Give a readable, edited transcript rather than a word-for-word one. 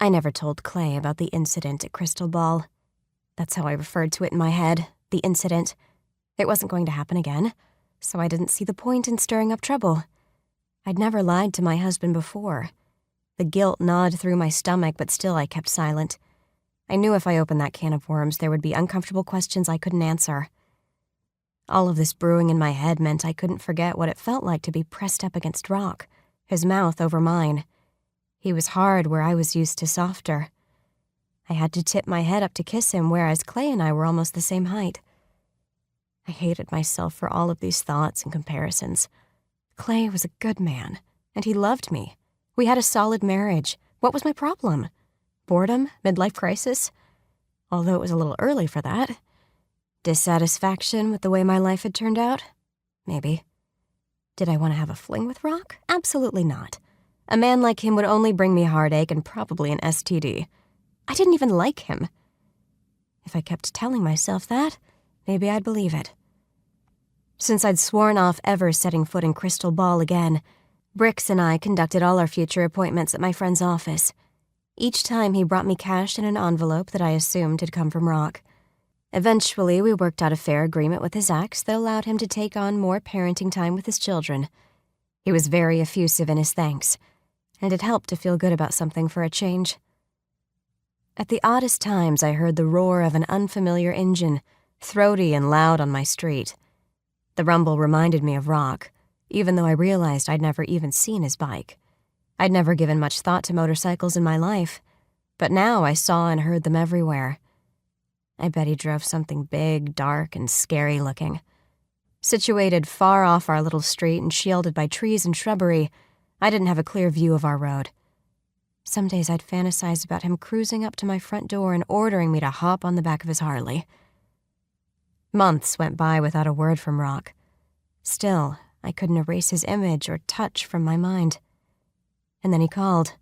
I never told Clay about the incident at Crystal Ball. That's how I referred to it in my head, the incident. It wasn't going to happen again, so I didn't see the point in stirring up trouble. I'd never lied to my husband before. The guilt gnawed through my stomach, but still I kept silent. I knew if I opened that can of worms, there would be uncomfortable questions I couldn't answer. All of this brewing in my head meant I couldn't forget what it felt like to be pressed up against Rock, his mouth over mine. He was hard where I was used to softer. I had to tip my head up to kiss him, whereas Clay and I were almost the same height. I hated myself for all of these thoughts and comparisons. Clay was a good man, and he loved me. We had a solid marriage. What was my problem? Boredom? Midlife crisis? Although it was a little early for that. Dissatisfaction with the way my life had turned out? Maybe. Did I want to have a fling with Rock? Absolutely not. A man like him would only bring me heartache and probably an STD. I didn't even like him. If I kept telling myself that, maybe I'd believe it. Since I'd sworn off ever setting foot in Crystal Ball again, Bricks and I conducted all our future appointments at my friend's office. Each time he brought me cash in an envelope that I assumed had come from Rock. Eventually, we worked out a fair agreement with his ex that allowed him to take on more parenting time with his children. He was very effusive in his thanks, and it helped to feel good about something for a change. At the oddest times, I heard the roar of an unfamiliar engine, throaty and loud on my street. The rumble reminded me of Rock, even though I realized I'd never even seen his bike. I'd never given much thought to motorcycles in my life, but now I saw and heard them everywhere. I bet he drove something big, dark, and scary looking. Situated far off our little street and shielded by trees and shrubbery, I didn't have a clear view of our road. Some days I'd fantasize about him cruising up to my front door and ordering me to hop on the back of his Harley. Months went by without a word from Rock. Still, I couldn't erase his image or touch from my mind. And then he called.